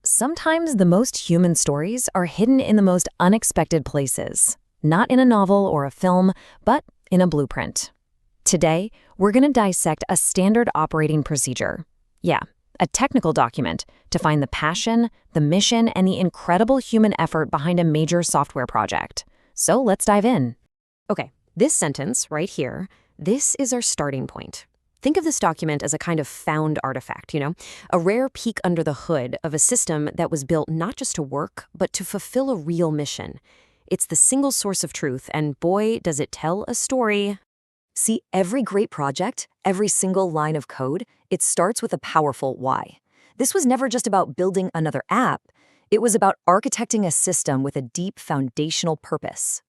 Sometimes the most human stories are hidden in the most unexpected places. Not in a novel or a film, but in a blueprint. Today, we're going to dissect a standard operating procedure. Yeah, a technical document to find the passion, the mission, and the incredible human effort behind a major software project. So let's dive in. Okay, this sentence right here, this is our starting point. Think of this document as a kind of found artifact, a rare peek under the hood of a system that was built not just to work, but to fulfill a real mission. It's the single source of truth, and boy, does it tell a story. See, every great project, every single line of code, it starts with a powerful why. This was never just about building another app. It was about architecting a system with a deep foundational purpose.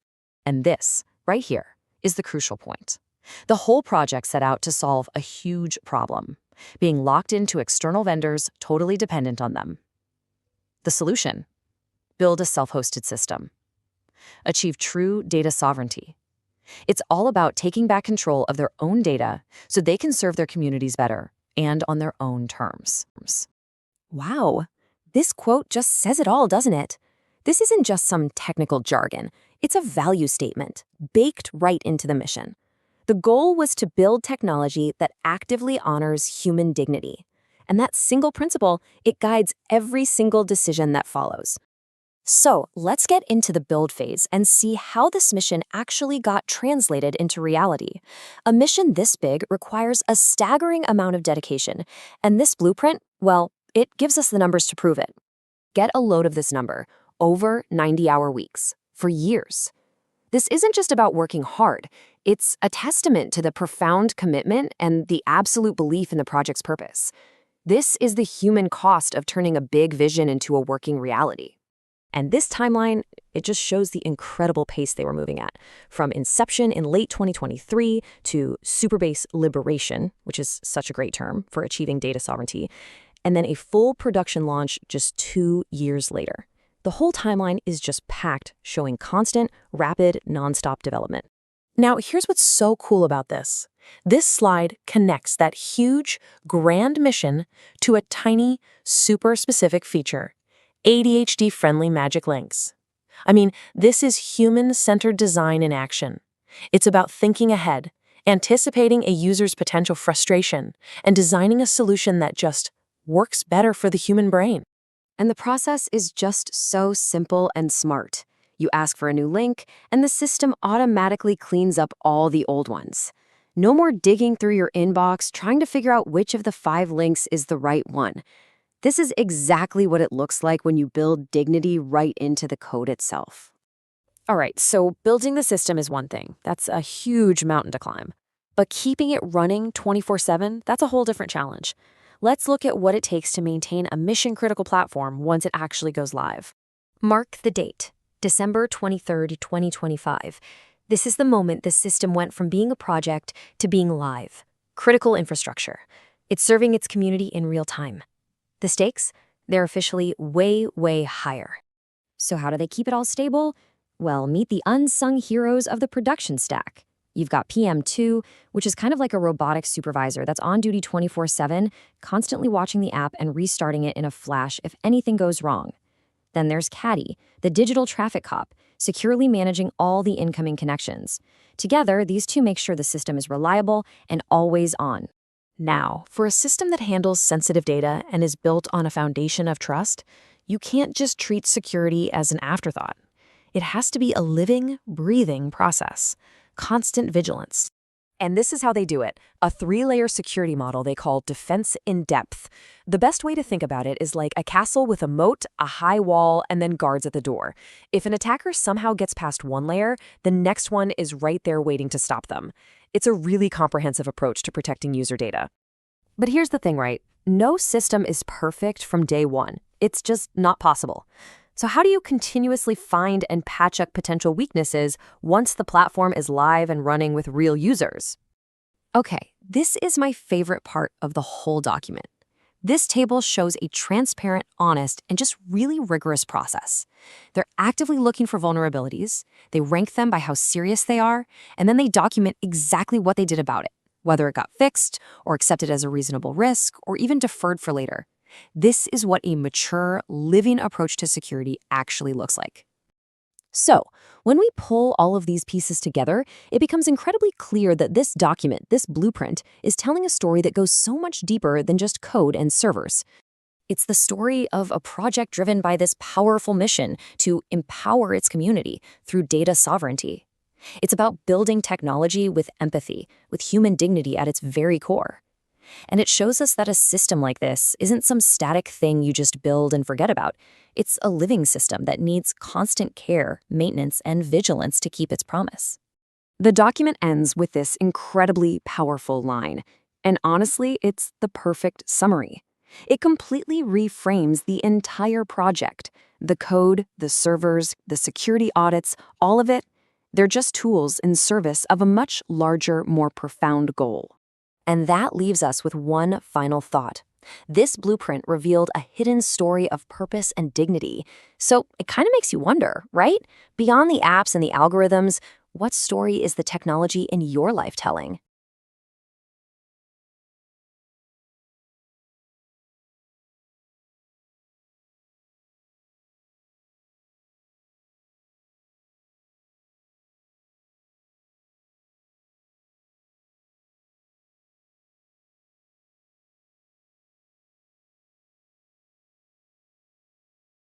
And this, right here, is the crucial point. The whole project set out to solve a huge problem, being locked into external vendors totally dependent on them. The solution? Build a self-hosted system. Achieve true data sovereignty. It's all about taking back control of their own data so they can serve their communities better and on their own terms. Wow, this quote just says it all, doesn't it? This isn't just some technical jargon. It's a value statement, baked right into the mission. The goal was to build technology that actively honors human dignity. And that single principle, it guides every single decision that follows. So let's get into the build phase and see how this mission actually got translated into reality. A mission this big requires a staggering amount of dedication. And this blueprint, well, it gives us the numbers to prove it. Get a load of this number, over 90-hour weeks, for years. This isn't just about working hard. It's a testament to the profound commitment and the absolute belief in the project's purpose. This is the human cost of turning a big vision into a working reality. And this timeline, it just shows the incredible pace they were moving at. From inception in late 2023 to Superbase liberation, which is such a great term for achieving data sovereignty, and then a full production launch just 2 years later. The whole timeline is just packed, showing constant, rapid, nonstop development. Now, here's what's so cool about this. This slide connects that huge, grand mission to a tiny, super specific feature, ADHD-friendly magic links. I mean, this is human-centered design in action. It's about thinking ahead, anticipating a user's potential frustration, and designing a solution that just works better for the human brain. And the process is just so simple and smart. You ask for a new link, and the system automatically cleans up all the old ones. No more digging through your inbox trying to figure out which of the 5 links is the right one. This is exactly what it looks like when you build dignity right into the code itself. All right, so building the system is one thing. That's a huge mountain to climb. But keeping it running 24/7, that's a whole different challenge. Let's look at what it takes to maintain a mission-critical platform once it actually goes live. Mark the date, December 23rd, 2025. This is the moment the system went from being a project to being live. Critical infrastructure. It's serving its community in real time. The stakes? They're officially way, way higher. So how do they keep it all stable? Well, meet the unsung heroes of the production stack. You've got PM2, which is kind of like a robotic supervisor that's on duty 24/7, constantly watching the app and restarting it in a flash if anything goes wrong. Then there's Caddy, the digital traffic cop, securely managing all the incoming connections. Together, these two make sure the system is reliable and always on. Now, for a system that handles sensitive data and is built on a foundation of trust, you can't just treat security as an afterthought. It has to be a living, breathing process. Constant vigilance. And this is how they do it, a 3-layer security model they call defense in depth. The best way to think about it is like a castle with a moat, a high wall, and then guards at the door. If an attacker somehow gets past one layer, the next one is right there waiting to stop them. It's a really comprehensive approach to protecting user data. But here's the thing, right? No system is perfect from day one. It's just not possible. So how do you continuously find and patch up potential weaknesses once the platform is live and running with real users? Okay, this is my favorite part of the whole document. This table shows a transparent, honest, and just really rigorous process. They're actively looking for vulnerabilities, they rank them by how serious they are, and then they document exactly what they did about it, whether it got fixed, or accepted as a reasonable risk, or even deferred for later. This is what a mature, living approach to security actually looks like. So, when we pull all of these pieces together, it becomes incredibly clear that this document, this blueprint, is telling a story that goes so much deeper than just code and servers. It's the story of a project driven by this powerful mission to empower its community through data sovereignty. It's about building technology with empathy, with human dignity at its very core. And it shows us that a system like this isn't some static thing you just build and forget about. It's a living system that needs constant care, maintenance, and vigilance to keep its promise. The document ends with this incredibly powerful line, and honestly, it's the perfect summary. It completely reframes the entire project. The code, the servers, the security audits, all of it, they're just tools in service of a much larger, more profound goal. And that leaves us with one final thought. This blueprint revealed a hidden story of purpose and dignity. So it kind of makes you wonder, right? Beyond the apps and the algorithms, what story is the technology in your life telling?